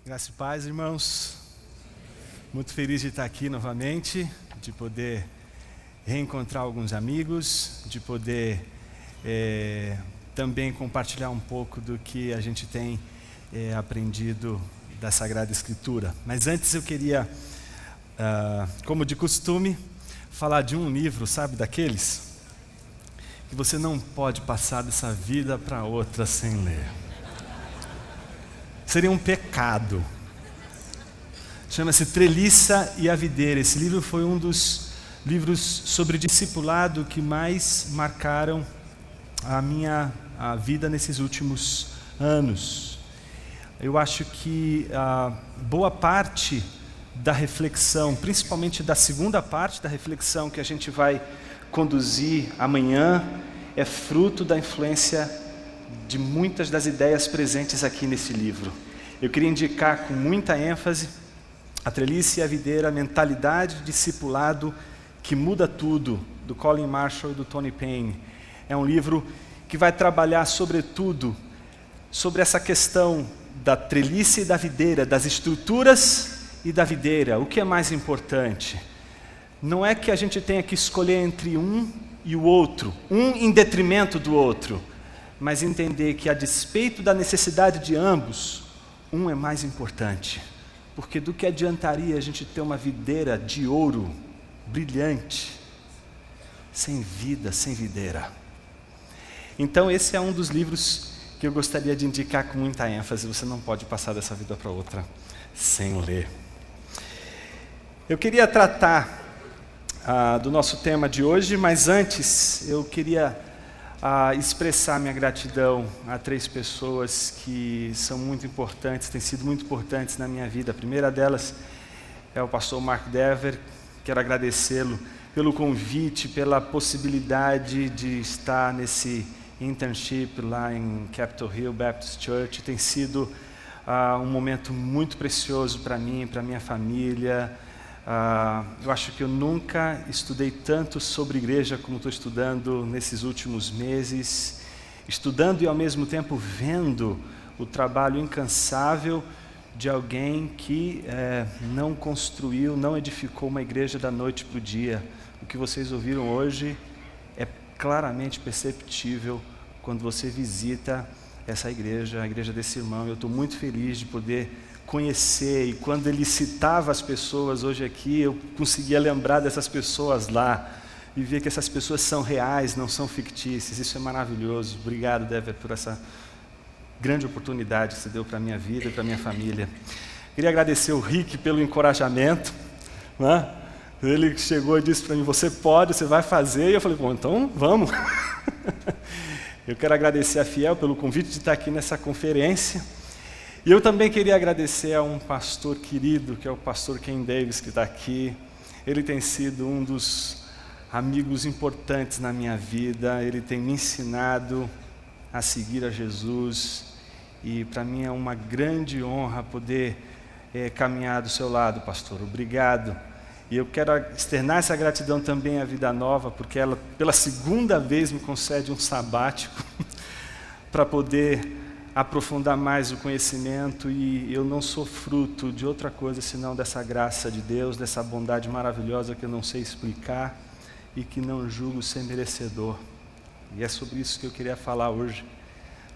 Graça e paz, irmãos. Muito feliz de estar aqui novamente, de poder reencontrar alguns amigos, de poder também compartilhar um pouco do que a gente tem aprendido da Sagrada Escritura. Mas antes eu queria, como de costume, falar de um livro, sabe, daqueles que você não pode passar dessa vida para outra sem ler. Seria um pecado. Chama-se Treliça e a Videira. Esse livro foi um dos livros sobre discipulado que mais marcaram a vida nesses últimos anos. Eu acho que boa parte da reflexão, principalmente da segunda parte da reflexão que a gente vai conduzir amanhã, é fruto da influência de muitas das ideias presentes aqui nesse livro. Eu queria indicar com muita ênfase A Treliça e a Videira, Mentalidade de Discipulado que Muda Tudo, do Colin Marshall e do Tony Payne. É um livro que vai trabalhar sobretudo sobre essa questão da treliça e da videira, das estruturas e da videira. O que é mais importante? Não é que a gente tenha que escolher entre um e o outro, um em detrimento do outro, mas entender que, a despeito da necessidade de ambos, um é mais importante. Porque do que adiantaria a gente ter uma videira de ouro, brilhante, sem vida, sem videira? Então esse é um dos livros que eu gostaria de indicar com muita ênfase. Você não pode passar dessa vida para outra sem ler. Eu queria tratar do nosso tema de hoje, mas antes eu queria expressar minha gratidão a 3 pessoas que são muito importantes, têm sido muito importantes na minha vida. A primeira delas é o pastor Mark Dever. Quero agradecê-lo pelo convite, pela possibilidade de estar nesse internship lá em Capitol Hill Baptist Church. Tem sido um momento muito precioso para mim, para minha família. Eu acho que eu nunca estudei tanto sobre igreja como estou estudando nesses últimos meses, estudando e ao mesmo tempo vendo o trabalho incansável de alguém que não construiu, não edificou uma igreja da noite para o dia. O que vocês ouviram hoje é claramente perceptível quando você visita essa igreja, a igreja desse irmão. Eu estou muito feliz de poder conhecer, e quando ele citava as pessoas hoje aqui, eu conseguia lembrar dessas pessoas lá e ver que essas pessoas são reais, não são fictícias. Isso é maravilhoso. Obrigado, Dever, por essa grande oportunidade que você deu para a minha vida e para a minha família. Queria agradecer o Rick pelo encorajamento, né? Ele chegou e disse para mim: você pode, você vai fazer. E eu falei: bom, então vamos. Eu quero agradecer a Fiel pelo convite de estar aqui nessa conferência. E eu também queria agradecer a um pastor querido, que é o pastor Ken Davis, que está aqui. Ele tem sido um dos amigos importantes na minha vida. Ele tem me ensinado a seguir a Jesus. E para mim é uma grande honra poder caminhar do seu lado, pastor. Obrigado. E eu quero externar essa gratidão também à Vida Nova, porque ela, pela segunda vez, me concede um sabático para poder aprofundar mais o conhecimento, e eu não sou fruto de outra coisa senão dessa graça de Deus, dessa bondade maravilhosa que eu não sei explicar e que não julgo ser merecedor. E é sobre isso que eu queria falar hoje,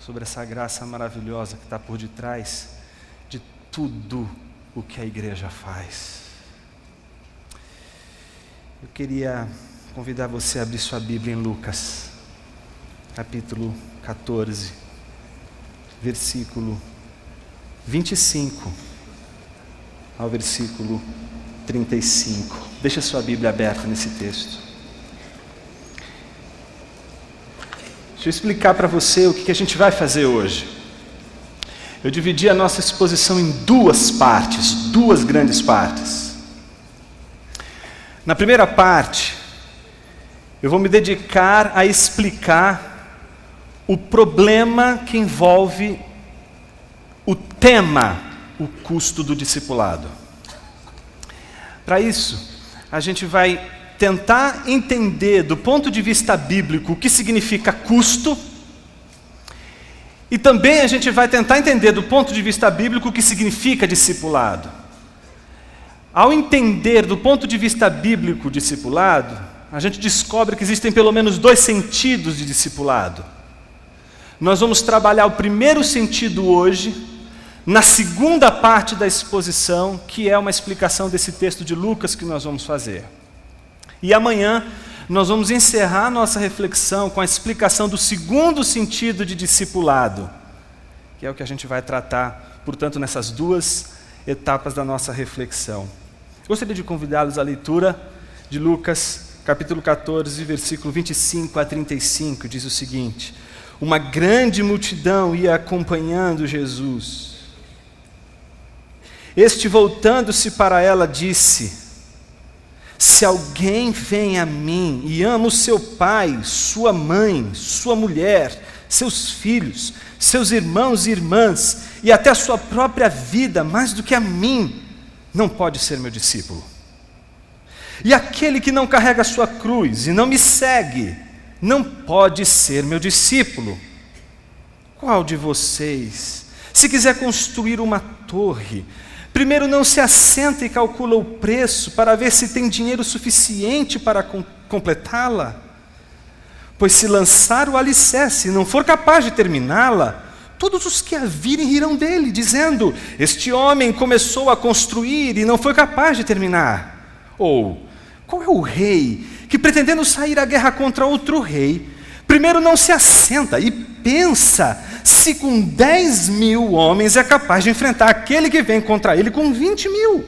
sobre essa graça maravilhosa que está por detrás de tudo o que a igreja faz. Eu queria convidar você a abrir sua Bíblia em Lucas, capítulo 14. Versículo 25 ao versículo 35. Deixa a sua Bíblia aberta nesse texto. Deixa eu explicar para você o que a gente vai fazer hoje. Eu dividi a nossa exposição em 2 partes, 2 grandes partes. Na primeira parte, eu vou me dedicar a explicar o problema que envolve o tema, o custo do discipulado. Para isso, a gente vai tentar entender do ponto de vista bíblico o que significa custo E também a gente vai tentar entender do ponto de vista bíblico o que significa discipulado. Ao entender do ponto de vista bíblico o discipulado, a gente descobre que existem pelo menos 2 sentidos de discipulado. Nós vamos trabalhar o primeiro sentido hoje, na segunda parte da exposição, que é uma explicação desse texto de Lucas que nós vamos fazer. E amanhã nós vamos encerrar nossa reflexão com a explicação do segundo sentido de discipulado, que é o que a gente vai tratar, portanto, nessas 2 etapas da nossa reflexão. Gostaria de convidá-los à leitura de Lucas, capítulo 14, versículo 25 a 35, diz o seguinte: uma grande multidão ia acompanhando Jesus. Este, voltando-se para ela, disse: se alguém vem a mim e ama o seu pai, sua mãe, sua mulher, seus filhos, seus irmãos e irmãs, e até a sua própria vida, mais do que a mim, não pode ser meu discípulo. E aquele que não carrega a sua cruz e não me segue, não pode ser meu discípulo. Qual de vocês, se quiser construir uma torre, primeiro não se assenta e calcula o preço para ver se tem dinheiro suficiente para completá-la? Pois se lançar o alicerce e não for capaz de terminá-la, todos os que a virem rirão dele, dizendo: este homem começou a construir e não foi capaz de terminar. Ou, qual é o rei que, pretendendo sair à guerra contra outro rei, primeiro não se assenta e pensa se com 10.000 homens é capaz de enfrentar aquele que vem contra ele com 20.000?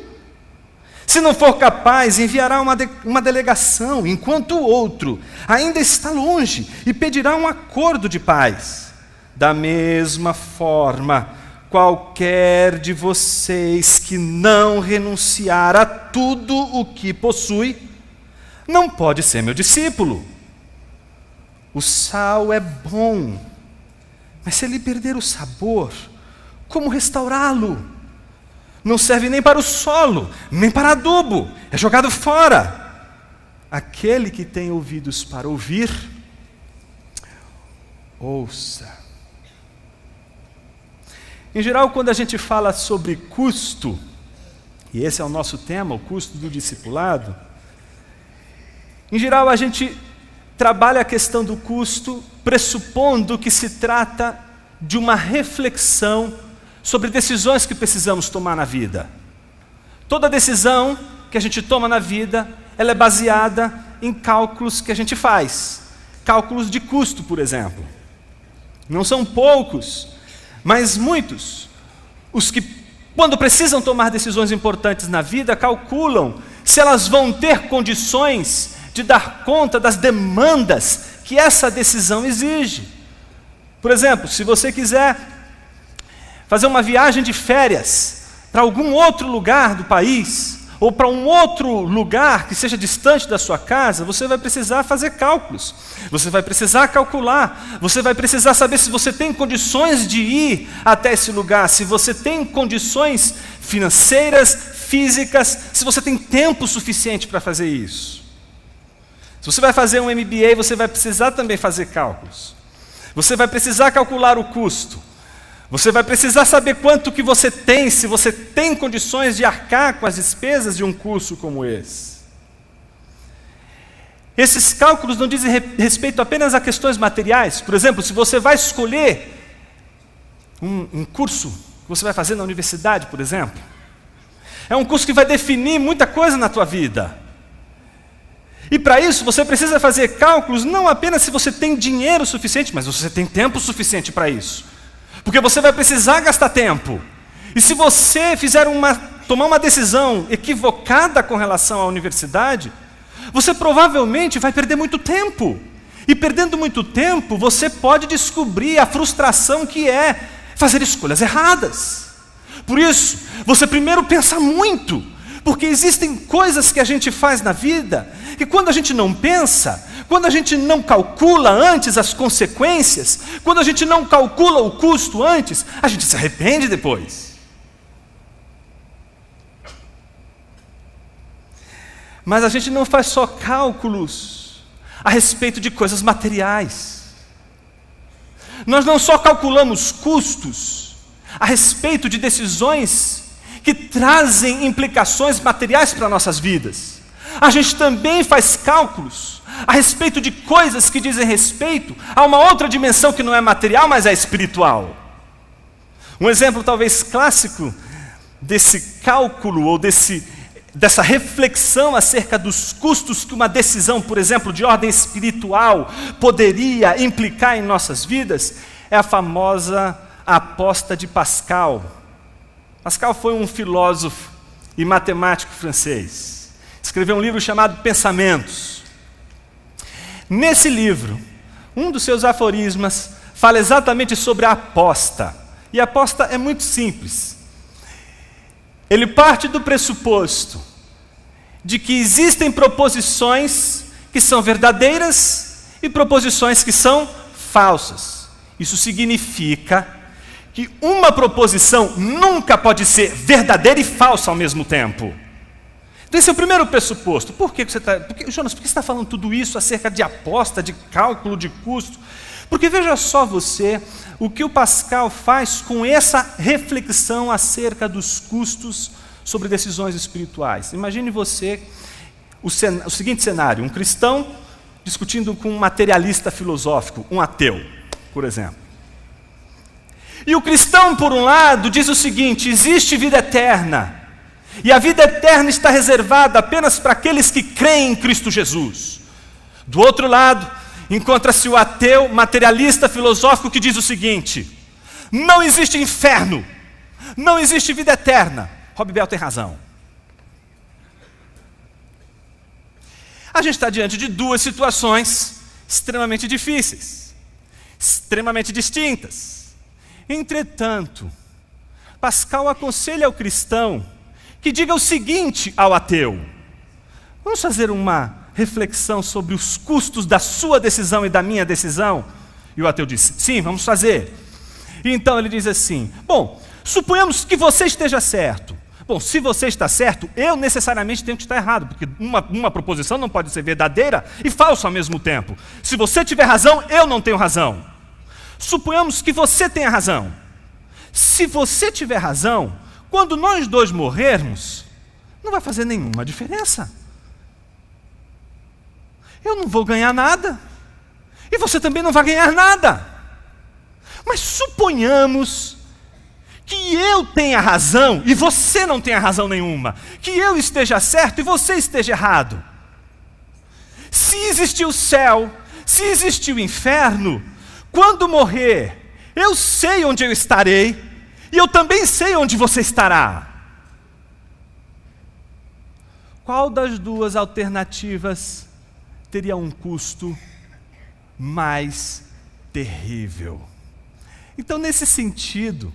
Se não for capaz, enviará uma delegação, enquanto o outro ainda está longe, e pedirá um acordo de paz. Da mesma forma, qualquer de vocês que não renunciar a tudo o que possui, não pode ser meu discípulo. O sal é bom, mas se ele perder o sabor, como restaurá-lo? Não serve nem para o solo, nem para adubo, é jogado fora. Aquele que tem ouvidos para ouvir, ouça. Em geral, quando a gente fala sobre custo, e esse é o nosso tema, o custo do discipulado, em geral a gente trabalha a questão do custo pressupondo que se trata de uma reflexão sobre decisões que precisamos tomar na vida. Toda decisão que a gente toma na vida, ela é baseada em cálculos que a gente faz. Cálculos de custo, por exemplo. Não são poucos, mas muitos os que, quando precisam tomar decisões importantes na vida, calculam se elas vão ter condições de dar conta das demandas que essa decisão exige. Por exemplo, se você quiser fazer uma viagem de férias para algum outro lugar do país, ou para um outro lugar que seja distante da sua casa, você vai precisar fazer cálculos, você vai precisar calcular, você vai precisar saber se você tem condições de ir até esse lugar, se você tem condições financeiras, físicas, se você tem tempo suficiente para fazer isso. Se você vai fazer um MBA, você vai precisar também fazer cálculos. Você vai precisar calcular o custo. Você vai precisar saber quanto que você tem, se você tem condições de arcar com as despesas de um curso como esse. Esses cálculos não dizem respeito apenas a questões materiais. Por exemplo, se você vai escolher um curso que você vai fazer na universidade, por exemplo, é um curso que vai definir muita coisa na tua vida. E para isso você precisa fazer cálculos não apenas se você tem dinheiro suficiente, mas se você tem tempo suficiente para isso. Porque você vai precisar gastar tempo. E se você tomar uma decisão equivocada com relação à universidade, você provavelmente vai perder muito tempo. E perdendo muito tempo, você pode descobrir a frustração que é fazer escolhas erradas. Por isso, você primeiro pensa muito, porque existem coisas que a gente faz na vida que quando a gente não pensa, quando a gente não calcula antes as consequências, quando a gente não calcula o custo antes, a gente se arrepende depois. Mas a gente não faz só cálculos a respeito de coisas materiais. Nós não só calculamos custos a respeito de decisões que trazem implicações materiais para nossas vidas. A gente também faz cálculos a respeito de coisas que dizem respeito a uma outra dimensão que não é material, mas é espiritual. Um exemplo talvez clássico desse cálculo ou dessa reflexão acerca dos custos que uma decisão, por exemplo, de ordem espiritual poderia implicar em nossas vidas, é a famosa aposta de Pascal. Pascal foi um filósofo e matemático francês. Escreveu um livro chamado Pensamentos. Nesse livro, um dos seus aforismas fala exatamente sobre a aposta. E a aposta é muito simples. Ele parte do pressuposto de que existem proposições que são verdadeiras e proposições que são falsas. Isso significa que uma proposição nunca pode ser verdadeira e falsa ao mesmo tempo. Então esse é o primeiro pressuposto. Jonas, por que você está falando tudo isso acerca de aposta, de cálculo, de custo? Porque veja só você, o que o Pascal faz com essa reflexão acerca dos custos sobre decisões espirituais. Imagine você o seguinte cenário, um cristão discutindo com um materialista filosófico, um ateu, por exemplo. E o cristão, por um lado, diz o seguinte: existe vida eterna, e a vida eterna está reservada apenas para aqueles que creem em Cristo Jesus. Do outro lado, encontra-se o ateu materialista filosófico que diz o seguinte: não existe inferno, não existe vida eterna. Rob Bell tem razão. A gente está diante de duas situações extremamente difíceis, extremamente distintas. Entretanto, Pascal aconselha ao cristão que diga o seguinte ao ateu: vamos fazer uma reflexão sobre os custos da sua decisão e da minha decisão? E o ateu diz: sim, vamos fazer. E então ele diz assim: bom, suponhamos que você esteja certo. Bom, se você está certo, eu necessariamente tenho que estar errado, porque uma proposição não pode ser verdadeira e falsa ao mesmo tempo. Se você tiver razão, eu não tenho razão. Suponhamos que você tenha razão. Se você tiver razão, quando nós dois morrermos, não vai fazer nenhuma diferença. Eu não vou ganhar nada, e você também não vai ganhar nada. Mas suponhamos que eu tenha razão e você não tenha razão nenhuma, que eu esteja certo e você esteja errado. Se existir o céu, se existir o inferno, quando morrer, eu sei onde eu estarei e eu também sei onde você estará. Qual das duas alternativas teria um custo mais terrível? Então, nesse sentido,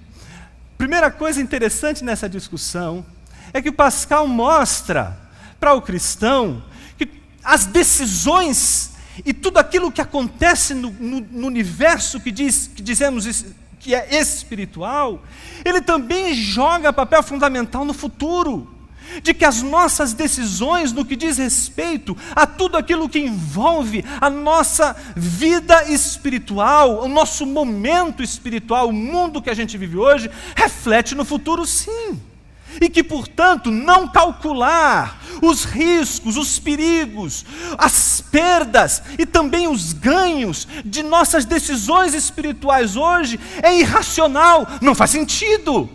primeira coisa interessante nessa discussão é que o Pascal mostra para o cristão que as decisões e tudo aquilo que acontece no universo que dizemos que é espiritual, ele também joga papel fundamental no futuro. De que as nossas decisões no que diz respeito a tudo aquilo que envolve a nossa vida espiritual, o nosso momento espiritual, o mundo que a gente vive hoje, reflete no futuro, sim. E que, portanto, não calcular os riscos, os perigos, as perdas e também os ganhos de nossas decisões espirituais hoje é irracional, não faz sentido.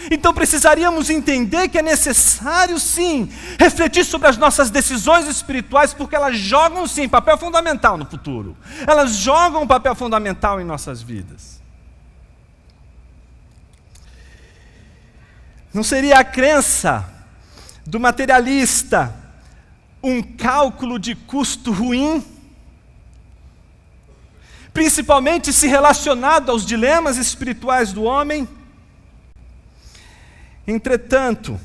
Então precisaríamos entender que é necessário, sim, refletir sobre as nossas decisões espirituais, porque elas jogam, sim, papel fundamental no futuro. Elas jogam um papel fundamental em nossas vidas. Não seria a crença do materialista um cálculo de custo ruim? Principalmente se relacionado aos dilemas espirituais do homem? Entretanto,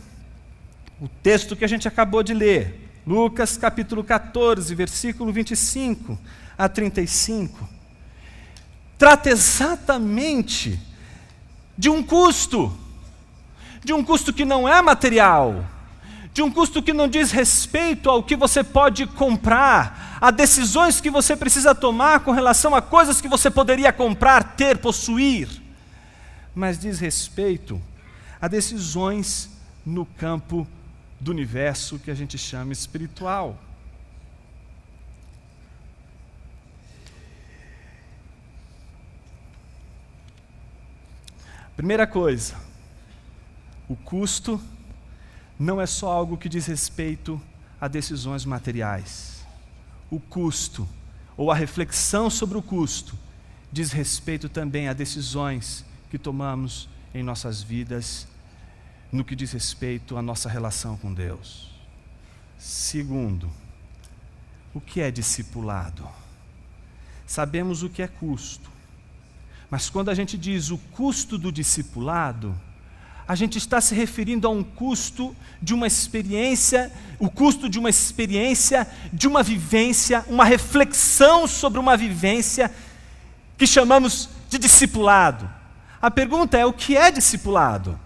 o texto que a gente acabou de ler, Lucas capítulo 14, versículo 25 a 35, trata exatamente de um custo que não é material, de um custo que não diz respeito ao que você pode comprar, a decisões que você precisa tomar com relação a coisas que você poderia comprar, ter, possuir, mas diz respeito a decisões no campo do universo que a gente chama espiritual. Primeira coisa, o custo não é só algo que diz respeito a decisões materiais. O custo, ou a reflexão sobre o custo, diz respeito também a decisões que tomamos em nossas vidas, no que diz respeito à nossa relação com Deus. Segundo, o que é discipulado? Sabemos o que é custo, mas quando a gente diz o custo do discipulado, a gente está se referindo a um custo de uma experiência, o custo de uma experiência, de uma vivência, uma reflexão sobre uma vivência que chamamos de discipulado. A pergunta é: o que é discipulado?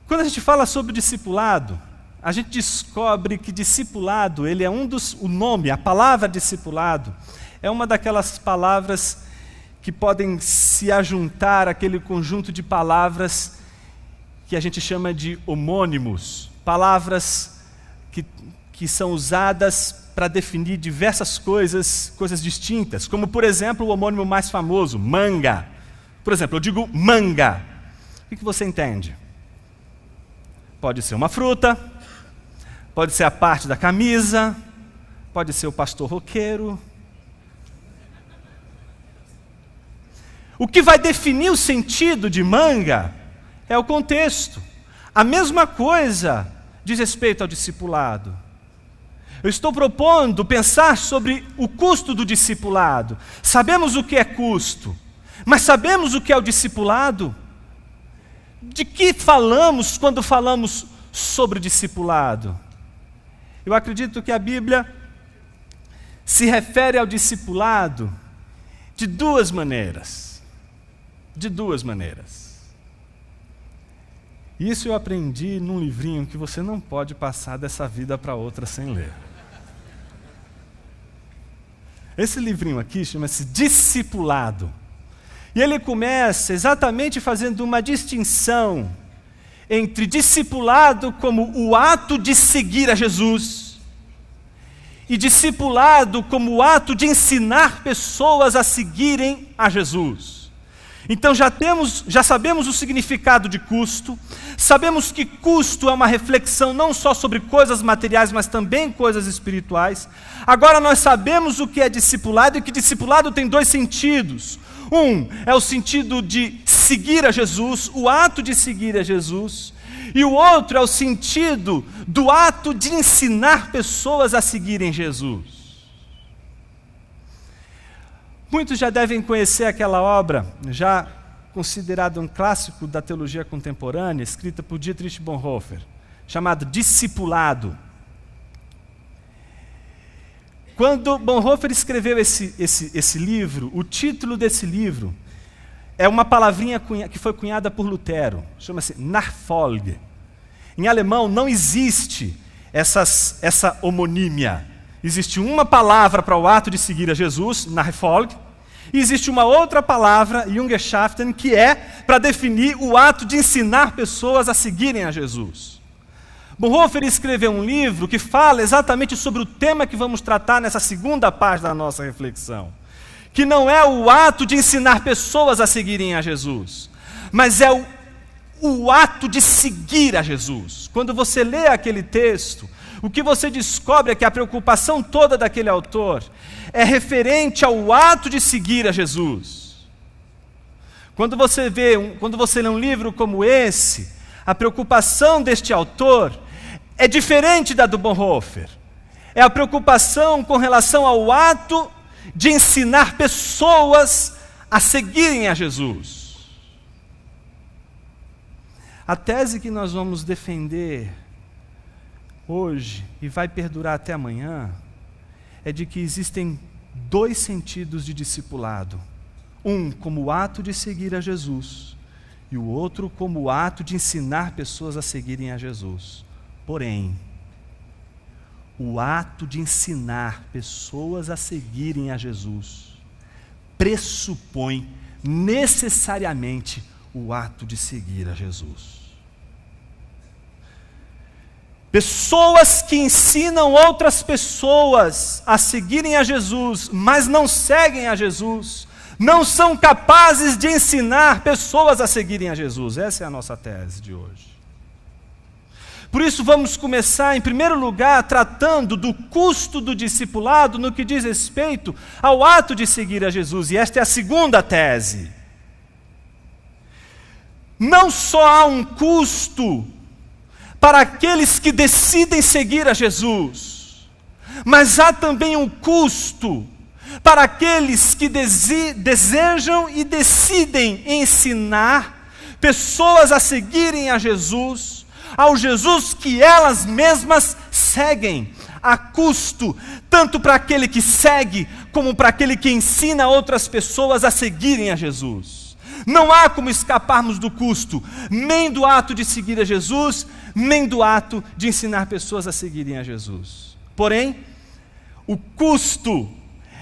Quando a gente fala sobre discipulado, a gente descobre que discipulado, ele é o nome, a palavra discipulado, é uma daquelas palavras que podem se ajuntar àquele conjunto de palavras que a gente chama de homônimos, palavras que são usadas para definir diversas coisas distintas, como por exemplo o homônimo mais famoso, manga. Por exemplo, eu digo manga, o que você entende? Pode ser uma fruta, pode ser a parte da camisa, pode ser o pastor roqueiro. O que vai definir o sentido de manga é o contexto. A mesma coisa diz respeito ao discipulado. Eu estou propondo pensar sobre o custo do discipulado. Sabemos o que é custo, mas sabemos o que é o discipulado? De que falamos quando falamos sobre o discipulado? Eu acredito que a Bíblia se refere ao discipulado de duas maneiras. Isso eu aprendi num livrinho que você não pode passar dessa vida para outra sem ler. Esse livrinho aqui chama-se Discipulado. E ele começa exatamente fazendo uma distinção entre discipulado como o ato de seguir a Jesus e discipulado como o ato de ensinar pessoas a seguirem a Jesus. Então já sabemos o significado de custo, sabemos que custo é uma reflexão não só sobre coisas materiais, mas também coisas espirituais. Agora nós sabemos o que é discipulado e que discipulado tem dois sentidos. Um é o sentido de seguir a Jesus, o ato de seguir a Jesus, e o outro é o sentido do ato de ensinar pessoas a seguirem Jesus. Muitos já devem conhecer aquela obra, já considerada um clássico da teologia contemporânea, escrita por Dietrich Bonhoeffer, chamado Discipulado. Quando Bonhoeffer escreveu esse livro, o título desse livro é uma palavrinha que foi cunhada por Lutero, chama-se Nachfolge. Em alemão não existe essa homonímia. Existe uma palavra para o ato de seguir a Jesus, Nachfolge, e existe uma outra palavra, Jüngerschaften, que é para definir o ato de ensinar pessoas a seguirem a Jesus. Bonhoeffer escreveu um livro que fala exatamente sobre o tema que vamos tratar nessa segunda parte da nossa reflexão, que não é o ato de ensinar pessoas a seguirem a Jesus, mas é o ato de seguir a Jesus. Quando você lê aquele texto, o que você descobre é que a preocupação toda daquele autor é referente ao ato de seguir a Jesus. Quando você lê um livro como esse, a preocupação deste autor é diferente da do Bonhoeffer. É a preocupação com relação ao ato de ensinar pessoas a seguirem a Jesus. A tese que nós vamos defender hoje, e vai perdurar até amanhã, é de que existem dois sentidos de discipulado. Um como o ato de seguir a Jesus, e o outro como o ato de ensinar pessoas a seguirem a Jesus. Porém, o ato de ensinar pessoas a seguirem a Jesus pressupõe necessariamente o ato de seguir a Jesus. Pessoas que ensinam outras pessoas a seguirem a Jesus, mas não seguem a Jesus, não são capazes de ensinar pessoas a seguirem a Jesus. Essa é a nossa tese de hoje. Por isso vamos começar, em primeiro lugar, tratando do custo do discipulado no que diz respeito ao ato de seguir a Jesus. E esta é a segunda tese. Não só há um custo para aqueles que decidem seguir a Jesus, mas há também um custo para aqueles que desejam e decidem ensinar pessoas a seguirem a Jesus, ao Jesus que elas mesmas seguem. Há custo, tanto para aquele que segue, como para aquele que ensina outras pessoas a seguirem a Jesus. Não há como escaparmos do custo, nem do ato de seguir a Jesus, nem do ato de ensinar pessoas a seguirem a Jesus. Porém, o custo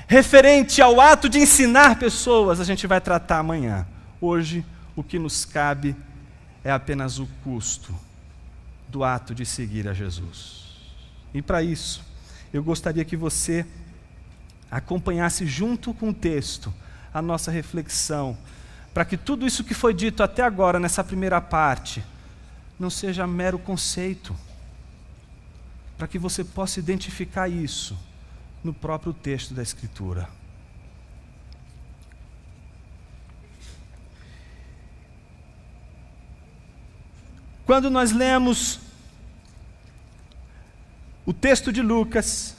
referente ao ato de ensinar pessoas, a gente vai tratar amanhã. Hoje, o que nos cabe é apenas o custo do ato de seguir a Jesus. E para isso, eu gostaria que você acompanhasse junto com o texto a nossa reflexão, para que tudo isso que foi dito até agora, nessa primeira parte, não seja mero conceito, para que você possa identificar isso no próprio texto da Escritura. Quando nós lemos o texto de Lucas,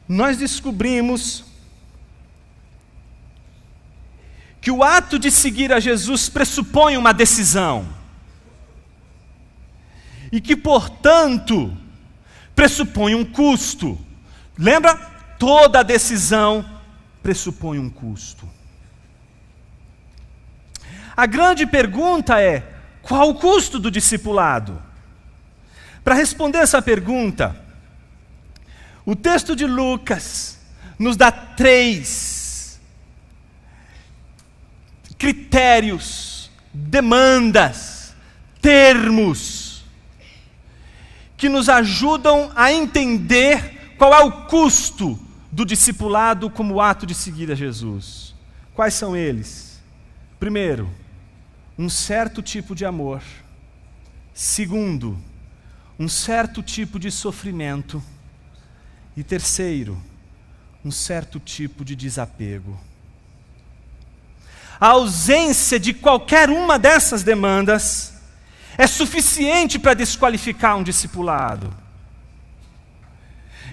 nós descobrimos que o ato de seguir a Jesus pressupõe uma decisão. E que, portanto, pressupõe um custo. Lembra? Toda decisão pressupõe um custo. A grande pergunta é: qual o custo do discipulado? Para responder essa pergunta, o texto de Lucas nos dá 3 critérios, demandas, termos, que nos ajudam a entender qual é o custo do discipulado como ato de seguir a Jesus. Quais são eles? Primeiro, um certo tipo de amor. Segundo, um certo tipo de sofrimento. E terceiro, um certo tipo de desapego. A ausência de qualquer uma dessas demandas é suficiente para desqualificar um discipulado.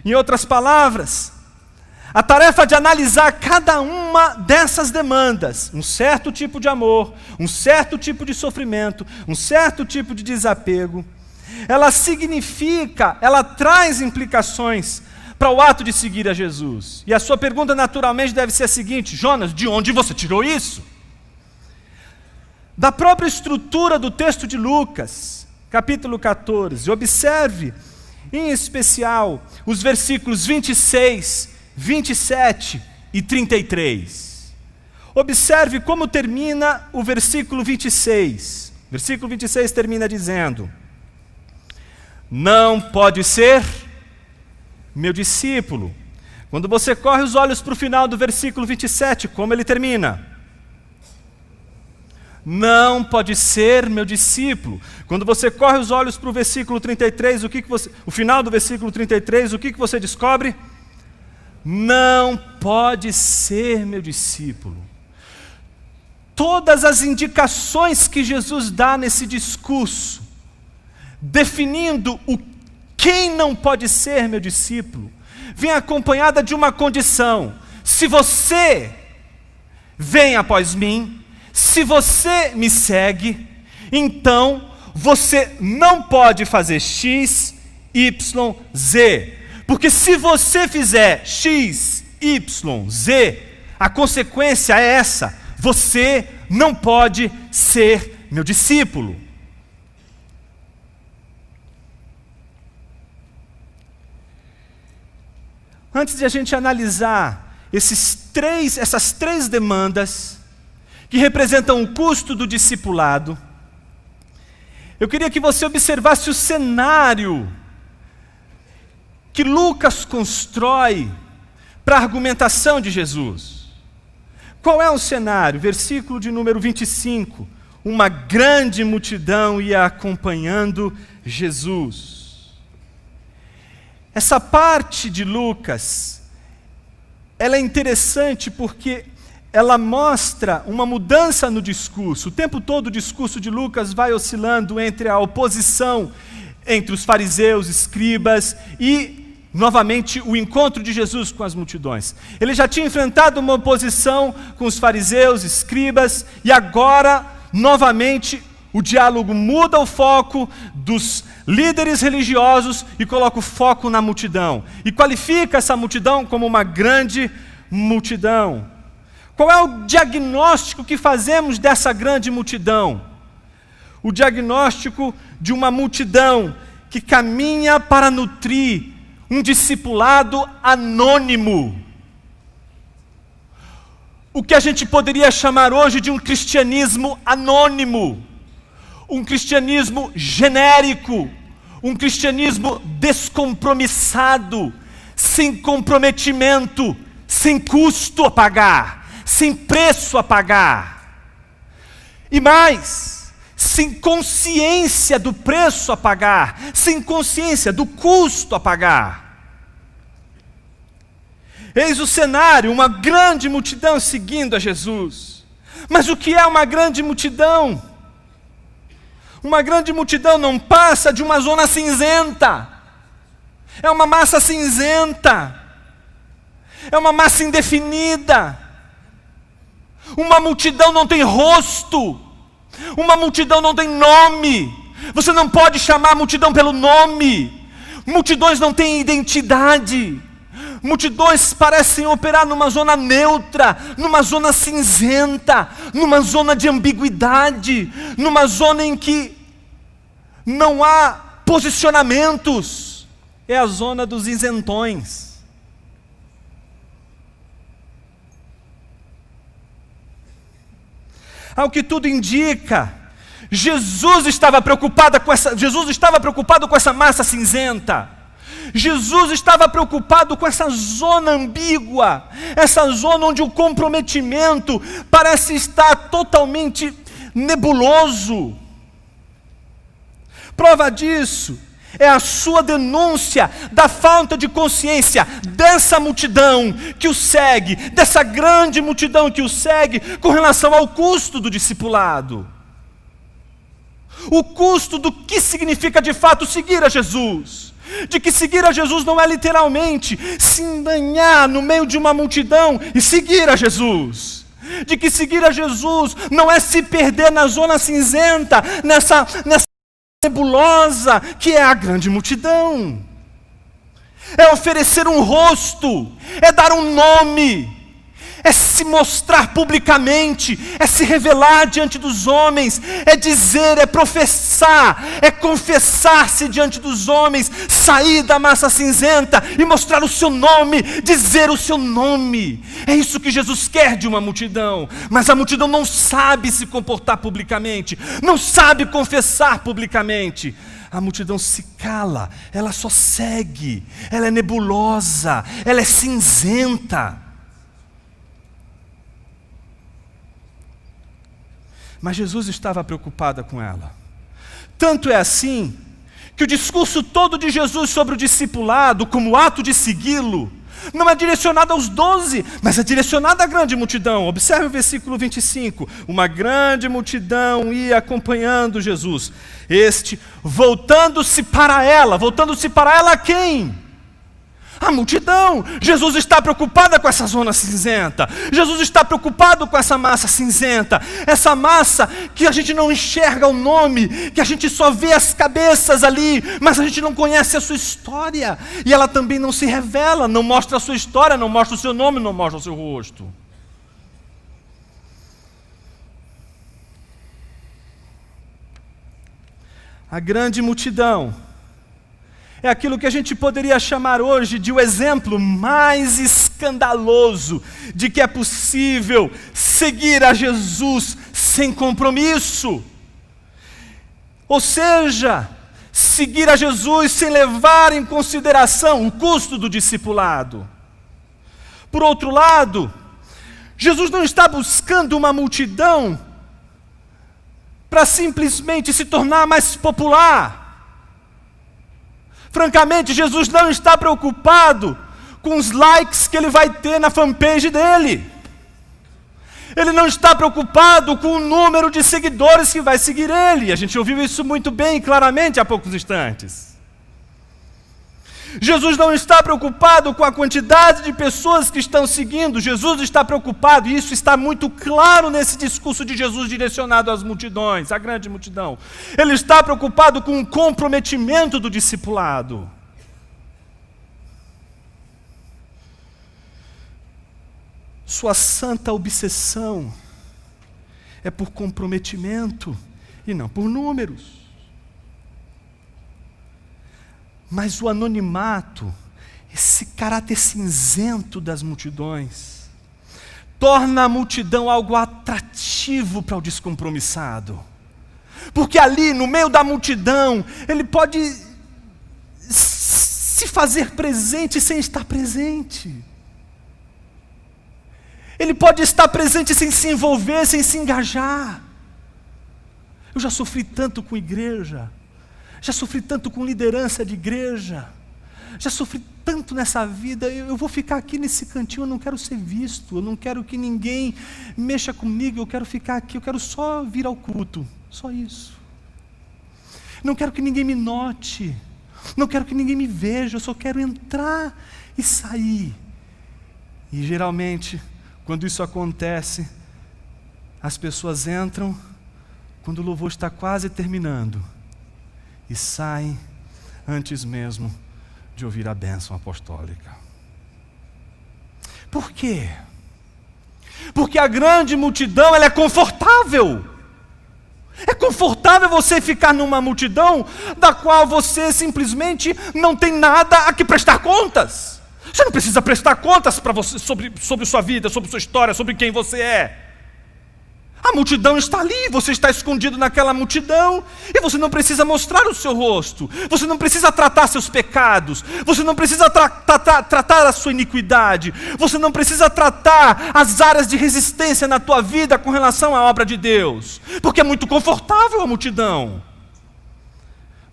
Em outras palavras, a tarefa de analisar cada uma dessas demandas, um certo tipo de amor, um certo tipo de sofrimento, um certo tipo de desapego, ela traz implicações para o ato de seguir a Jesus. E a sua pergunta naturalmente deve ser a seguinte: Jonas, de onde você tirou isso? Da própria estrutura do texto de Lucas, capítulo 14. Observe, em especial, os versículos 26, 27 e 33. Observe como termina o versículo 26. Versículo 26 termina dizendo: não pode ser meu discípulo. Quando você corre os olhos para o final do versículo 27, como ele termina? Não pode ser meu discípulo. Quando você corre os olhos para o versículo 33, o final do versículo 33, o que você descobre? Não pode ser meu discípulo. Todas as indicações que Jesus dá nesse discurso, definindo quem não pode ser meu discípulo, vem acompanhada de uma condição: se você vem após mim, se você me segue, então você não pode fazer X, Y, Z. Porque se você fizer X, Y, Z, a consequência é essa: você não pode ser meu discípulo. antes de a gente analisar essas três demandas que representam o custo do discipulado, eu queria que você observasse o cenário que Lucas constrói para a argumentação de Jesus. Qual é o cenário? Versículo de número 25. Uma grande multidão ia acompanhando Jesus. Essa parte de Lucas, ela é interessante porque ela mostra uma mudança no discurso. O tempo todo o discurso de Lucas vai oscilando entre a oposição entre os fariseus, escribas e, novamente, o encontro de Jesus com as multidões. Ele já tinha enfrentado uma oposição com os fariseus, escribas, e agora, novamente, o diálogo muda o foco dos líderes religiosos e coloca o foco na multidão. E qualifica essa multidão como uma grande multidão. Qual é o diagnóstico que fazemos dessa grande multidão? O diagnóstico de uma multidão que caminha para nutrir um discipulado anônimo. O que a gente poderia chamar hoje de um cristianismo anônimo. Um cristianismo genérico. Um cristianismo descompromissado. Sem comprometimento. Sem custo a pagar. Sem preço a pagar. E mais, sem consciência do preço a pagar, sem consciência do custo a pagar. Eis o cenário, uma grande multidão seguindo a Jesus. Mas o que é uma grande multidão? Uma grande multidão não passa de uma zona cinzenta. É uma massa cinzenta. É uma massa indefinida. Uma multidão não tem rosto. Uma multidão não tem nome. Você não pode chamar a multidão pelo nome. Multidões não têm identidade. Multidões parecem operar numa zona neutra, numa zona cinzenta, numa zona de ambiguidade, numa zona em que não há posicionamentos. É a zona dos isentões. Ao que tudo indica, Jesus estava preocupado com essa massa cinzenta. Jesus estava preocupado com essa zona ambígua, essa zona onde o comprometimento parece estar totalmente nebuloso. Prova disso é a sua denúncia da falta de consciência dessa multidão que o segue, dessa grande multidão que o segue, com relação ao custo do discipulado. O custo do que significa de fato seguir a Jesus. De que seguir a Jesus não é literalmente se embanhar no meio de uma multidão e seguir a Jesus. De que seguir a Jesus não é se perder na zona cinzenta, nessa nebulosa que é a grande multidão. É oferecer um rosto, é dar um nome, é se mostrar publicamente, é se revelar diante dos homens, é dizer, é professar, é confessar-se diante dos homens, sair da massa cinzenta e mostrar o seu nome, dizer o seu nome. É isso que Jesus quer de uma multidão, mas a multidão não sabe se comportar publicamente, não sabe confessar publicamente. A multidão se cala, ela só segue, ela é nebulosa, ela é cinzenta. Mas Jesus estava preocupado com ela. Tanto é assim, que o discurso todo de Jesus sobre o discipulado, como ato de segui-lo, não é direcionado aos 12, mas é direcionado à grande multidão. Observe o versículo 25. Uma grande multidão ia acompanhando Jesus. Voltando-se para ela quem? A multidão. Jesus está preocupado com essa zona cinzenta. Jesus está preocupado com essa massa cinzenta. Essa massa que a gente não enxerga o nome, que a gente só vê as cabeças ali, mas a gente não conhece a sua história. E ela também não se revela, não mostra a sua história, não mostra o seu nome, não mostra o seu rosto. A grande multidão é aquilo que a gente poderia chamar hoje de o exemplo mais escandaloso de que é possível seguir a Jesus sem compromisso. Ou seja, seguir a Jesus sem levar em consideração o custo do discipulado. Por outro lado, Jesus não está buscando uma multidão para simplesmente se tornar mais popular. Francamente, Jesus não está preocupado com os likes que ele vai ter na fanpage dele. Ele não está preocupado com o número de seguidores que vai seguir ele. A gente ouviu isso muito bem, claramente, há poucos instantes. Jesus não está preocupado com a quantidade de pessoas que estão seguindo. Jesus está preocupado, e isso está muito claro nesse discurso de Jesus direcionado às multidões, à grande multidão. Ele está preocupado com o comprometimento do discipulado. Sua santa obsessão é por comprometimento e não por números. Mas o anonimato, esse caráter cinzento das multidões, torna a multidão algo atrativo para o descompromissado. Porque ali, no meio da multidão, ele pode se fazer presente sem estar presente. Ele pode estar presente sem se envolver, sem se engajar. Eu já sofri tanto com igreja. Já sofri tanto com liderança de igreja, já sofri tanto nessa vida, eu vou ficar aqui nesse cantinho, eu não quero ser visto, eu não quero que ninguém mexa comigo, eu quero ficar aqui, eu quero só vir ao culto, só isso. Não quero que ninguém me note, não quero que ninguém me veja, eu só quero entrar e sair. E geralmente, quando isso acontece, as pessoas entram quando o louvor está quase terminando, e saem antes mesmo de ouvir a bênção apostólica. Por quê? Porque a grande multidão, ela é confortável. É confortável você ficar numa multidão da qual você simplesmente não tem nada a que prestar contas. Você não precisa prestar contas para você sobre sua vida, sobre sua história, sobre quem você é. A multidão está ali, você está escondido naquela multidão, e você não precisa mostrar o seu rosto, você não precisa tratar seus pecados, você não precisa tratar a sua iniquidade, você não precisa tratar as áreas de resistência na tua vida com relação à obra de Deus, porque é muito confortável a multidão.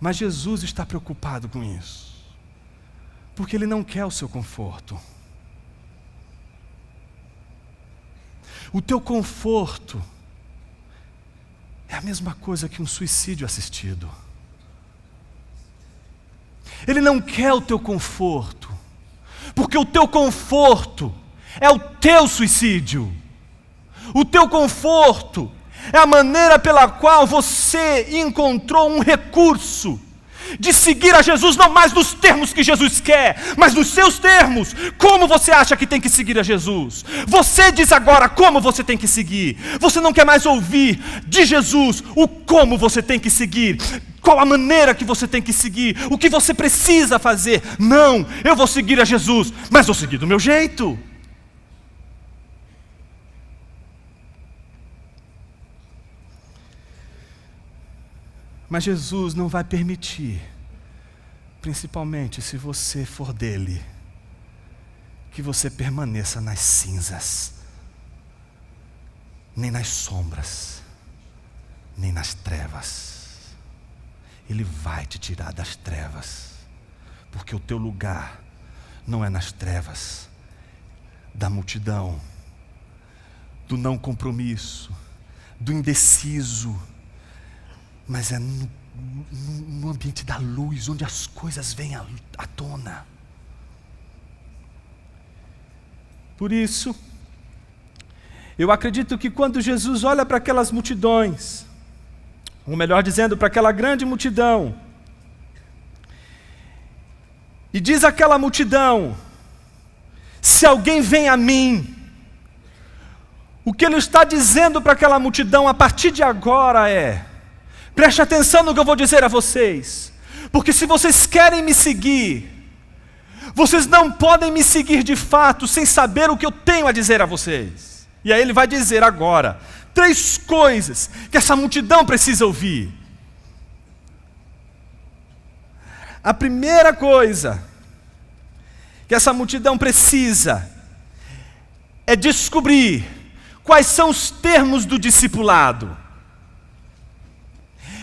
Mas Jesus está preocupado com isso, porque Ele não quer o seu conforto. O teu conforto é a mesma coisa que um suicídio assistido. Ele não quer o teu conforto, porque o teu conforto é o teu suicídio. O teu conforto é a maneira pela qual você encontrou um recurso de seguir a Jesus, não mais nos termos que Jesus quer, mas nos seus termos. Como você acha que tem que seguir a Jesus? Você diz agora como você tem que seguir. Você não quer mais ouvir de Jesus o como você tem que seguir, qual a maneira que você tem que seguir, o que você precisa fazer. Não, eu vou seguir a Jesus, mas vou seguir do meu jeito. Mas Jesus não vai permitir, principalmente se você for dele, que você permaneça nas cinzas, nem nas sombras, nem nas trevas. Ele vai te tirar das trevas, porque o teu lugar não é nas trevas da multidão, do não compromisso, do indeciso, mas é no ambiente da luz, onde as coisas vêm à tona. Por isso, eu acredito que quando Jesus olha para aquelas multidões, ou melhor dizendo, para aquela grande multidão, e diz àquela multidão: se alguém vem a mim, o que ele está dizendo para aquela multidão a partir de agora é: preste atenção no que eu vou dizer a vocês. Porque se vocês querem me seguir, vocês não podem me seguir de fato sem saber o que eu tenho a dizer a vocês. E aí ele vai dizer agora 3 coisas que essa multidão precisa ouvir. A primeira coisa que essa multidão precisa é descobrir quais são os termos do discipulado.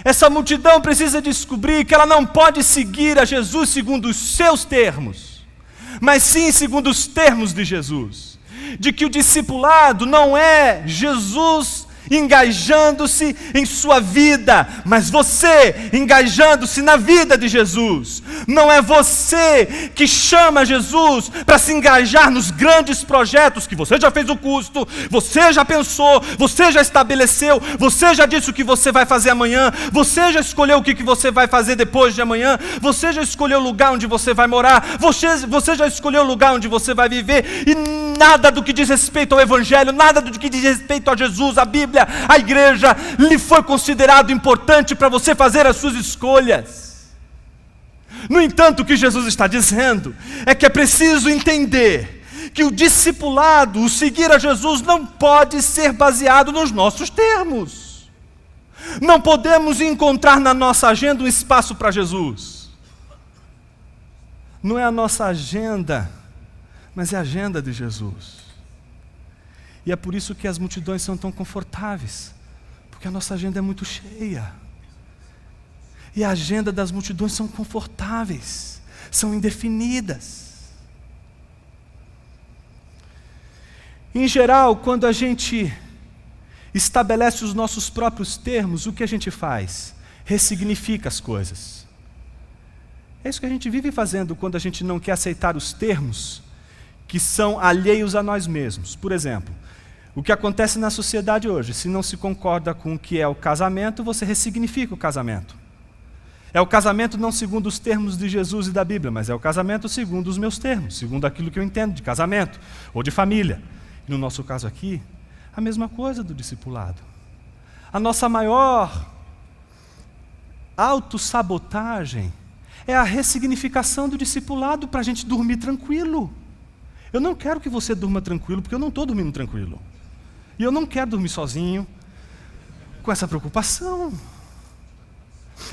Essa multidão precisa descobrir que ela não pode seguir a Jesus segundo os seus termos, mas sim segundo os termos de Jesus. De que o discipulado não é Jesus engajando-se em sua vida, mas você engajando-se na vida de Jesus. Não é você que chama Jesus para se engajar nos grandes projetos que você já fez o custo, você já pensou, você já estabeleceu, você já disse o que você vai fazer amanhã, você já escolheu o que você vai fazer depois de amanhã, você já escolheu o lugar onde você vai morar, você já escolheu o lugar onde você vai viver, e nada do que diz respeito ao Evangelho, nada do que diz respeito a Jesus, a Bíblia, a igreja, lhe foi considerado importante para você fazer as suas escolhas. No entanto, o que Jesus está dizendo é que é preciso entender que o discipulado, o seguir a Jesus, não pode ser baseado nos nossos termos. Não podemos encontrar na nossa agenda um espaço para Jesus. Não é a nossa agenda, mas é a agenda de Jesus. E é por isso que as multidões são tão confortáveis, porque a nossa agenda é muito cheia. E a agenda das multidões são confortáveis, são indefinidas. Em geral, quando a gente estabelece os nossos próprios termos, o que a gente faz? Ressignifica as coisas. É isso que a gente vive fazendo quando a gente não quer aceitar os termos que são alheios a nós mesmos. Por exemplo, o que acontece na sociedade hoje, se não se concorda com o que é o casamento, você ressignifica o casamento. É o casamento não segundo os termos de Jesus e da Bíblia, mas é o casamento segundo os meus termos, segundo aquilo que eu entendo de casamento ou de família. E no nosso caso aqui, a mesma coisa do discipulado. A nossa maior autossabotagem é a ressignificação do discipulado para a gente dormir tranquilo. Eu não quero que você durma tranquilo, porque eu não estou dormindo tranquilo. E eu não quero dormir sozinho com essa preocupação.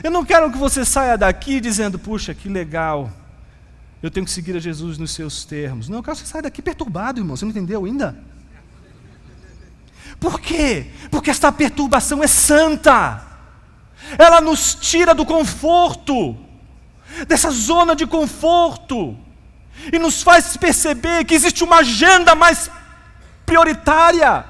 Eu não quero que você saia daqui dizendo, puxa, que legal, eu tenho que seguir a Jesus nos seus termos. Não, eu quero que você saia daqui perturbado, irmão, você não entendeu ainda? Por quê? Porque esta perturbação é santa. Ela nos tira do conforto, dessa zona de conforto, e nos faz perceber que existe uma agenda mais prioritária,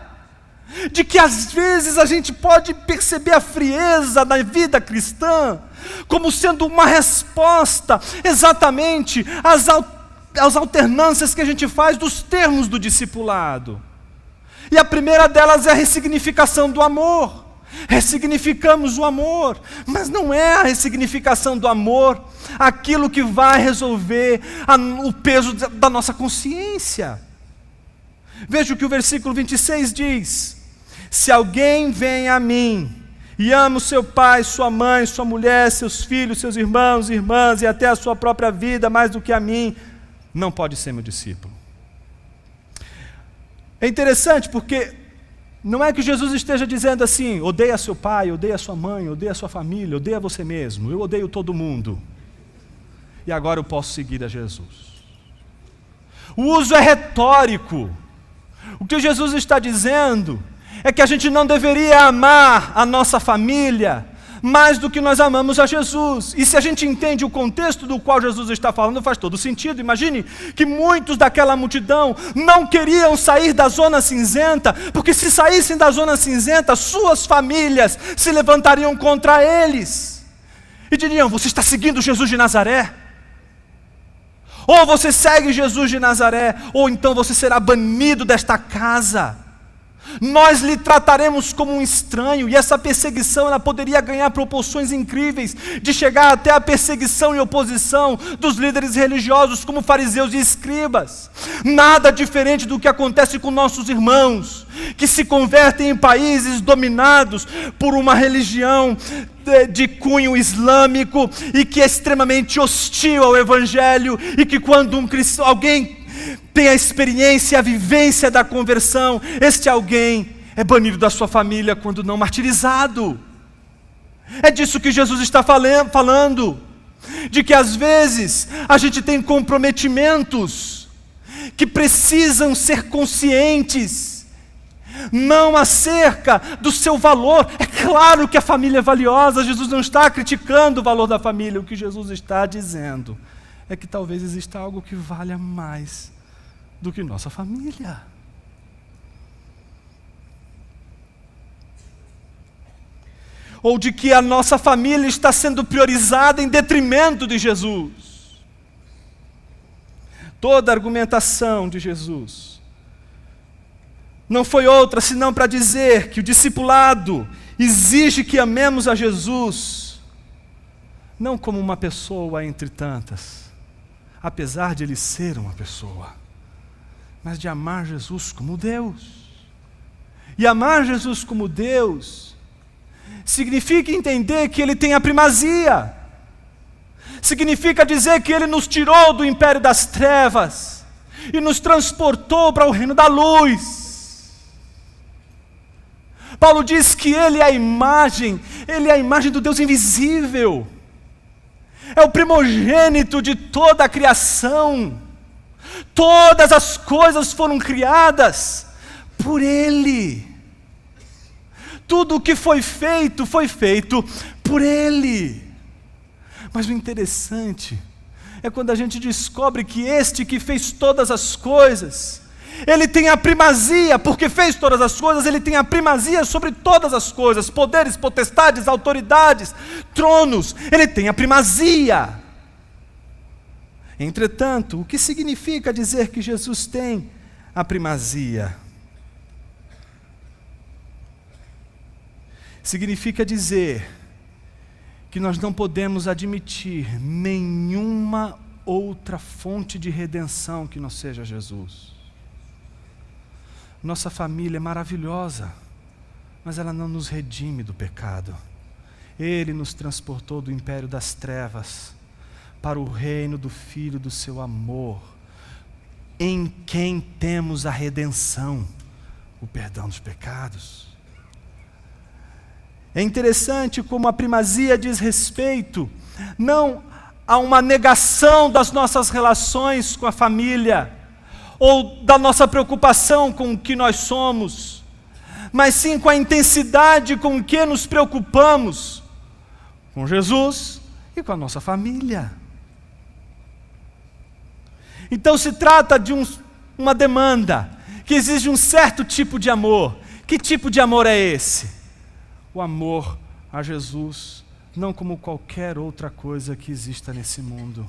de que às vezes a gente pode perceber a frieza da vida cristã como sendo uma resposta exatamente às alternâncias que a gente faz dos termos do discipulado. E a primeira delas é a ressignificação do amor. Ressignificamos o amor, mas não é a ressignificação do amor aquilo que vai resolver o peso da nossa consciência. Veja o que o versículo 26 diz: se alguém vem a mim e ama o seu pai, sua mãe, sua mulher, seus filhos, seus irmãos, irmãs e até a sua própria vida mais do que a mim, não pode ser meu discípulo. É interessante porque não é que Jesus esteja dizendo assim, odeia seu pai, odeia sua mãe, odeia sua família, odeia você mesmo, eu odeio todo mundo, e agora eu posso seguir a Jesus. O uso é retórico. O que Jesus está dizendo é que a gente não deveria amar a nossa família mais do que nós amamos a Jesus. E se a gente entende o contexto do qual Jesus está falando, faz todo sentido. Imagine que muitos daquela multidão não queriam sair da zona cinzenta, porque se saíssem da zona cinzenta, suas famílias se levantariam contra eles e diriam, você está seguindo Jesus de Nazaré? Ou você segue Jesus de Nazaré, ou então você será banido desta casa. Nós lhe trataremos como um estranho, e essa perseguição ela poderia ganhar proporções incríveis, de chegar até a perseguição e oposição dos líderes religiosos, como fariseus e escribas. Nada diferente do que acontece com nossos irmãos, que se convertem em países dominados por uma religião de cunho islâmico, e que é extremamente hostil ao Evangelho, e que quando alguém tem a experiência, a vivência da conversão, este alguém é banido da sua família, quando não martirizado. É disso que Jesus está falando, de que às vezes a gente tem comprometimentos que precisam ser conscientes, não acerca do seu valor. É claro que a família é valiosa, Jesus não está criticando o valor da família, o que Jesus está dizendo é que talvez exista algo que valha mais do que nossa família. Ou de que a nossa família está sendo priorizada em detrimento de Jesus. Toda a argumentação de Jesus não foi outra senão para dizer que o discipulado exige que amemos a Jesus, não como uma pessoa entre tantas, apesar de ele ser uma pessoa, mas de amar Jesus como Deus. E amar Jesus como Deus significa entender que Ele tem a primazia, significa dizer que Ele nos tirou do império das trevas e nos transportou para o reino da luz. Paulo diz que Ele é a imagem do Deus invisível, é o primogênito de toda a criação. Todas as coisas foram criadas por Ele. Tudo o que foi feito por Ele. Mas o interessante é quando a gente descobre que este que fez todas as coisas, Ele tem a primazia, porque fez todas as coisas, Ele tem a primazia sobre todas as coisas, poderes, potestades, autoridades, tronos, Ele tem a primazia. Entretanto, o que significa dizer que Jesus tem a primazia? Significa dizer que nós não podemos admitir nenhuma outra fonte de redenção que não seja Jesus. Nossa família é maravilhosa, mas ela não nos redime do pecado. Ele nos transportou do império das trevas para o reino do Filho do seu amor, em quem temos a redenção, o perdão dos pecados. É interessante como a primazia diz respeito não a uma negação das nossas relações com a família, ou da nossa preocupação com o que nós somos, mas sim com a intensidade com que nos preocupamos com Jesus e com a nossa família. Então se trata de uma demanda que exige um certo tipo de amor. Que tipo de amor é esse? O amor a Jesus, não como qualquer outra coisa que exista nesse mundo.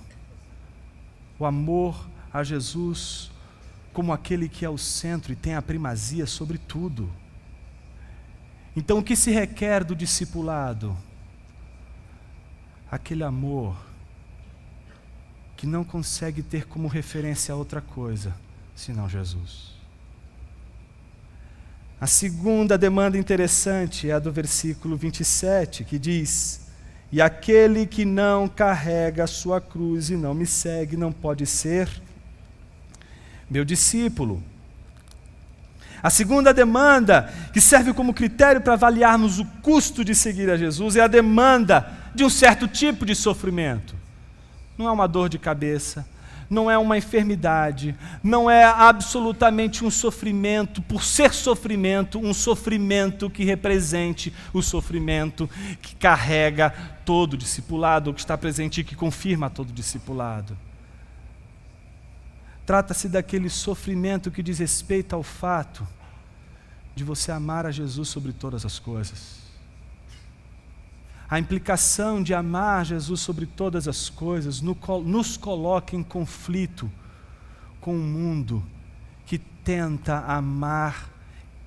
O amor a Jesus como aquele que é o centro e tem a primazia sobre tudo. Então o que se requer do discipulado? Aquele amor que não consegue ter como referência outra coisa, senão Jesus. A segunda demanda interessante é a do versículo 27, que diz: e aquele que não carrega a sua cruz e não me segue, não pode ser meu discípulo. A segunda demanda, que serve como critério para avaliarmos o custo de seguir a Jesus, é a demanda de um certo tipo de sofrimento. Não é uma dor de cabeça, não é uma enfermidade, não é absolutamente um sofrimento, por ser sofrimento, um sofrimento que represente o sofrimento que carrega todo discipulado, ou que está presente e que confirma todo discipulado. Trata-se daquele sofrimento que diz respeito ao fato de você amar a Jesus sobre todas as coisas. A implicação de amar Jesus sobre todas as coisas nos coloca em conflito com um mundo que tenta amar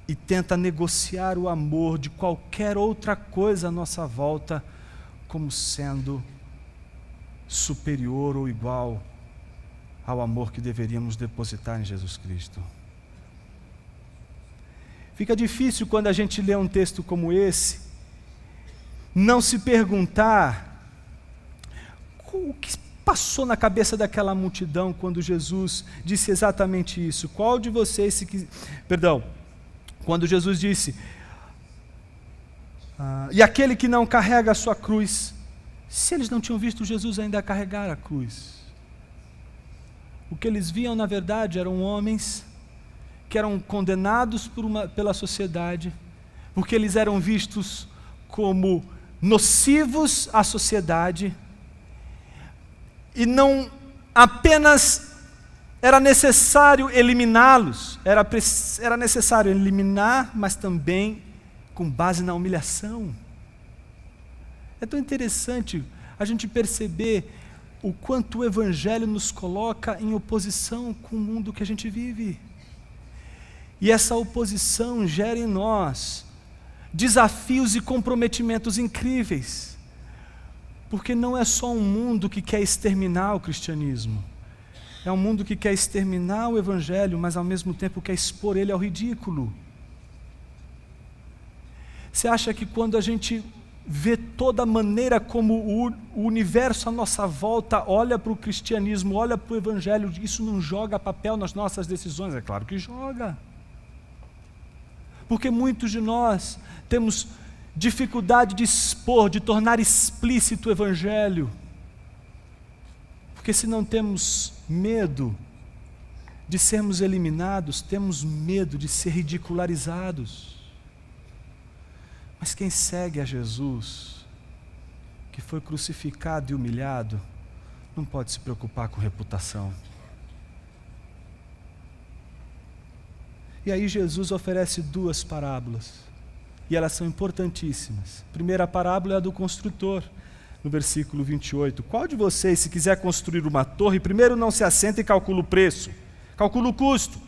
e tenta negociar o amor de qualquer outra coisa à nossa volta como sendo superior ou igual ao amor que deveríamos depositar em Jesus Cristo. Fica difícil quando a gente lê um texto como esse, não se perguntar o que passou na cabeça daquela multidão quando Jesus disse exatamente isso. Qual de vocês quando Jesus disse, e aquele que não carrega a sua cruz, se eles não tinham visto Jesus ainda carregar a cruz. O que eles viam, na verdade, eram homens que eram condenados pela sociedade, porque eles eram vistos como nocivos à sociedade, e não apenas era necessário eliminá-los, era necessário eliminar, mas também com base na humilhação. É tão interessante a gente perceber o quanto o Evangelho nos coloca em oposição com o mundo que a gente vive. E essa oposição gera em nós desafios e comprometimentos incríveis, porque não é só um mundo que quer exterminar o cristianismo, é um mundo que quer exterminar o Evangelho, mas ao mesmo tempo quer expor ele ao ridículo. Você acha que quando a gente vê toda a maneira como o universo à nossa volta olha para o cristianismo, olha para o Evangelho, isso não joga papel nas nossas decisões? É claro que joga. Porque muitos de nós temos dificuldade de expor, de tornar explícito o Evangelho. Porque se não temos medo de sermos eliminados, temos medo de ser ridicularizados. Mas quem segue a Jesus, que foi crucificado e humilhado, não pode se preocupar com reputação. E aí Jesus oferece duas parábolas, e elas são importantíssimas. A primeira parábola é a do construtor, no versículo 28. Qual de vocês, se quiser construir uma torre, primeiro não se assenta e calcula o preço, calcula o custo,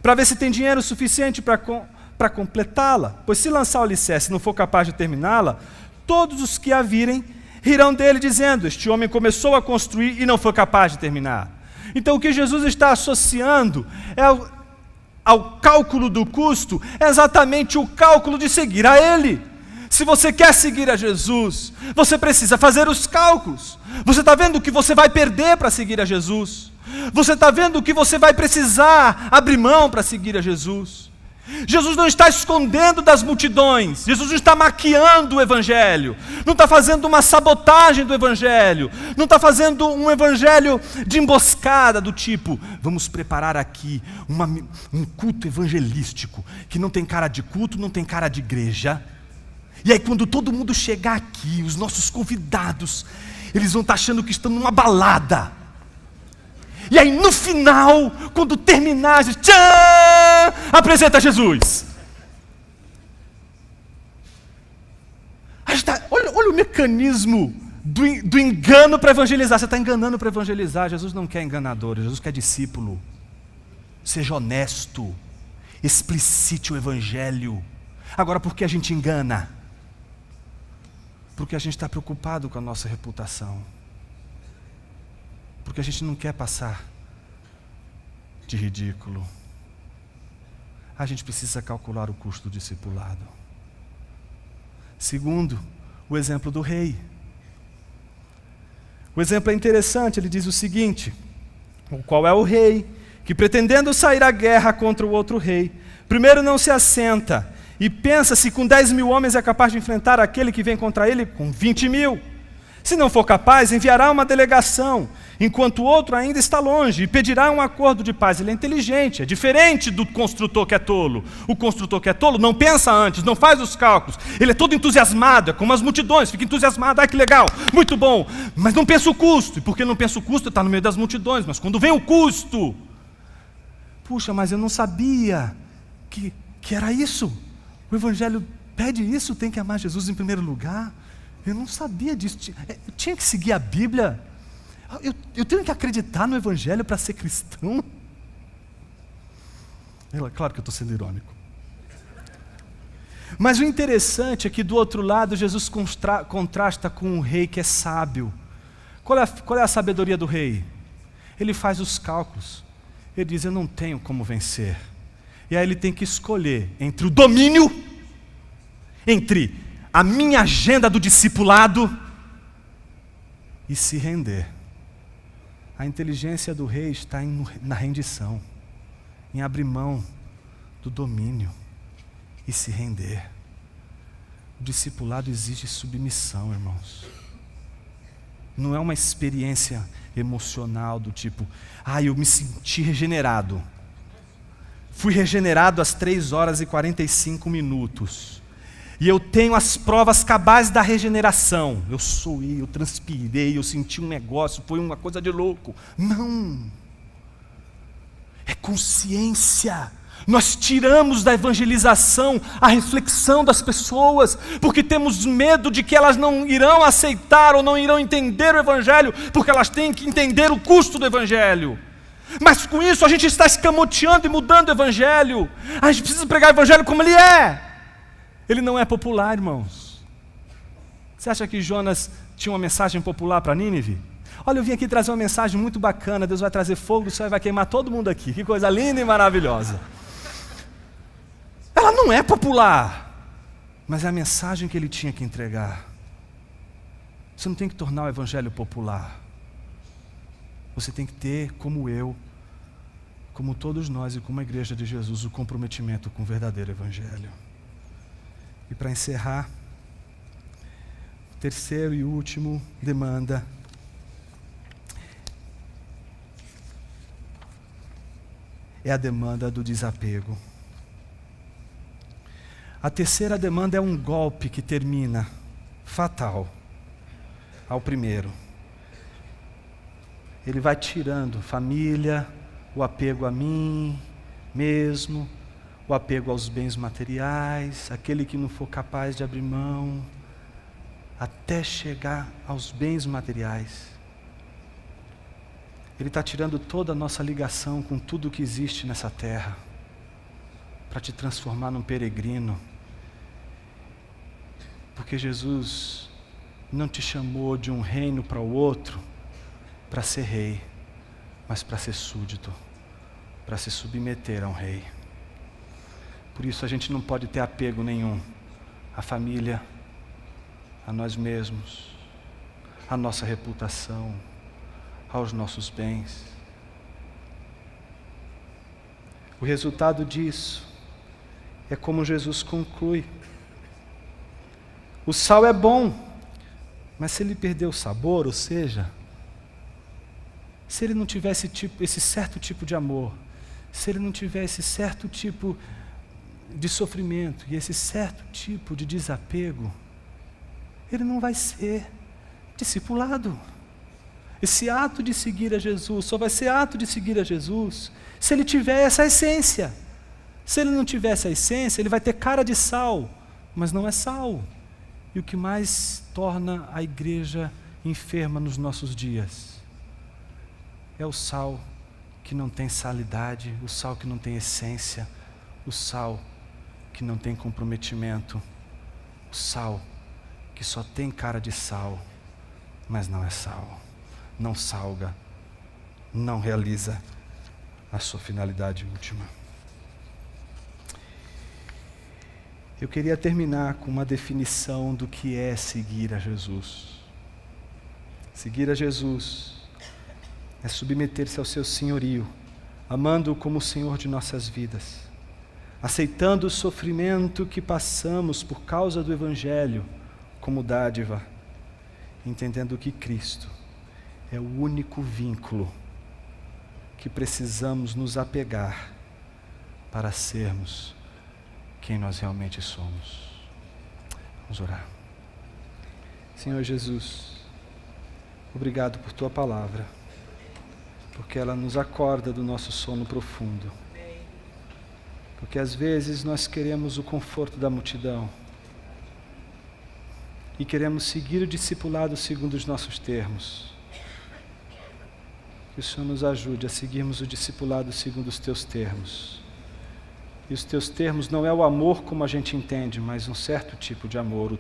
para ver se tem dinheiro suficiente para completá-la? Pois se lançar o alicerce e não for capaz de terminá-la, todos os que a virem rirão dele, dizendo, este homem começou a construir e não foi capaz de terminar. Então o que Jesus está associando ao cálculo do custo é exatamente o cálculo de seguir a Ele. Se você quer seguir a Jesus, você precisa fazer os cálculos. Você está vendo o que você vai perder para seguir a Jesus? Você está vendo o que você vai precisar abrir mão para seguir a Jesus? Jesus não está escondendo das multidões, Jesus não está maquiando o Evangelho, não está fazendo uma sabotagem do Evangelho, não está fazendo um Evangelho de emboscada do tipo, vamos preparar aqui um culto evangelístico, que não tem cara de culto, não tem cara de igreja, e aí quando todo mundo chegar aqui, os nossos convidados, eles vão estar achando que estão numa balada. E aí no final, quando terminar, tchan, apresenta Jesus. Olha o mecanismo do engano para evangelizar. Você está enganando para evangelizar. Jesus não quer enganadores, Jesus quer discípulo. Seja honesto, explicite o Evangelho. Agora, por que a gente engana? Porque a gente está preocupado com a nossa reputação. Porque a gente não quer passar de ridículo. A gente precisa calcular o custo do discipulado. Segundo, o exemplo do rei. O exemplo é interessante, ele diz o seguinte: qual é o rei que, pretendendo sair à guerra contra o outro rei, primeiro não se assenta e pensa se com 10.000 homens é capaz de enfrentar aquele que vem contra ele com 20.000. Se não for capaz, enviará uma delegação, enquanto o outro ainda está longe, e pedirá um acordo de paz. Ele é inteligente, é diferente do construtor que é tolo. O construtor que é tolo não pensa antes, não faz os cálculos. Ele é todo entusiasmado, é como as multidões, fica entusiasmado, que legal, muito bom. Mas não pensa o custo, e porque não pensa o custo, está no meio das multidões. Mas quando vem o custo, puxa, mas eu não sabia que era isso. O Evangelho pede isso, tem que amar Jesus em primeiro lugar. Eu não sabia disso. Eu tinha que seguir a Bíblia. Eu tenho que acreditar no Evangelho para ser cristão. Claro que eu estou sendo irônico. Mas o interessante é que do outro lado Jesus contrasta com um rei que é sábio. Qual é a sabedoria do rei? Ele faz os cálculos. Ele diz, eu não tenho como vencer. E aí ele tem que escolher entre o domínio, entre a minha agenda do discipulado e se render. A inteligência do rei está na rendição, em abrir mão do domínio e se render. O discipulado exige submissão, irmãos. Não é uma experiência emocional do tipo, eu me senti regenerado. Fui regenerado às 3h45. E eu tenho as provas cabais da regeneração. Eu suei, eu transpirei, eu senti um negócio, foi uma coisa de louco. Não. É consciência. Nós tiramos da evangelização a reflexão das pessoas, porque temos medo de que elas não irão aceitar ou não irão entender o Evangelho, porque elas têm que entender o custo do Evangelho. Mas com isso a gente está escamoteando e mudando o Evangelho. A gente precisa pregar o Evangelho como ele é. Ele não é popular, irmãos. Você acha que Jonas tinha uma mensagem popular para Nínive? Olha, eu vim aqui trazer uma mensagem muito bacana. Deus vai trazer fogo do céu e vai queimar todo mundo aqui. Que coisa linda e maravilhosa. Ela não é popular, mas é a mensagem que ele tinha que entregar. Você não tem que tornar o Evangelho popular. Você tem que ter, como eu, como todos nós e como a Igreja de Jesus, o comprometimento com o verdadeiro Evangelho. E para encerrar, terceiro e último demanda é a demanda do desapego. A terceira demanda é um golpe que termina fatal ao primeiro. Ele vai tirando família, o apego a mim mesmo, o apego aos bens materiais, aquele que não for capaz de abrir mão, até chegar aos bens materiais. Ele está tirando toda a nossa ligação com tudo que existe nessa terra, para te transformar num peregrino. Porque Jesus não te chamou de um reino para o outro para ser rei, mas para ser súdito, para se submeter a um rei. Por isso a gente não pode ter apego nenhum à família, a nós mesmos, à nossa reputação, aos nossos bens. O resultado disso é como Jesus conclui. O sal é bom, mas se ele perder o sabor, ou seja, se ele não tivesse esse certo tipo de amor, se ele não tivesse certo tipo de sofrimento e esse certo tipo de desapego, ele não vai ser discipulado. Esse ato de seguir a Jesus só vai ser ato de seguir a Jesus se ele tiver essa essência. Se ele não tiver essa essência, ele vai ter cara de sal, mas não é sal. E o que mais torna a igreja enferma nos nossos dias é o sal que não tem salidade, o sal que não tem essência, o sal que não tem comprometimento, o sal que só tem cara de sal, mas não é sal, não salga, não realiza a sua finalidade última. Eu queria terminar com uma definição do que é seguir a Jesus. Seguir a Jesus é submeter-se ao seu senhorio, amando-o como o Senhor de nossas vidas, aceitando o sofrimento que passamos por causa do Evangelho como dádiva, entendendo que Cristo é o único vínculo que precisamos nos apegar para sermos quem nós realmente somos. Vamos orar. Senhor Jesus, obrigado por Tua palavra, porque ela nos acorda do nosso sono profundo. Porque às vezes nós queremos o conforto da multidão e queremos seguir o discipulado segundo os nossos termos. Que o Senhor nos ajude a seguirmos o discipulado segundo os Teus termos. E os teus termos não é o amor como a gente entende, mas um certo tipo de amor,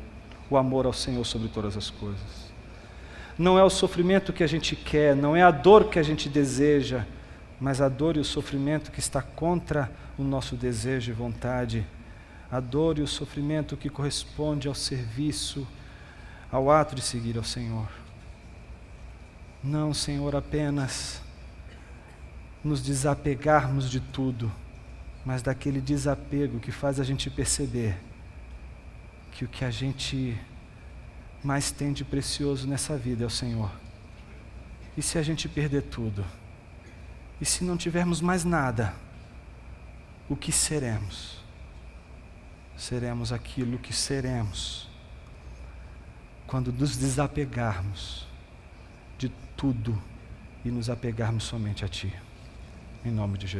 o amor ao Senhor sobre todas as coisas. Não é o sofrimento que a gente quer, não é a dor que a gente deseja, mas a dor e o sofrimento que está contra o nosso desejo e vontade. A dor e o sofrimento que corresponde ao serviço, ao ato de seguir ao Senhor. Não, Senhor, apenas nos desapegarmos de tudo, mas daquele desapego que faz a gente perceber que o que a gente mais tem de precioso nessa vida é o Senhor. E se a gente perder tudo? E se não tivermos mais nada? O que seremos? Seremos aquilo que seremos quando nos desapegarmos de tudo e nos apegarmos somente a Ti. Em nome de Jesus.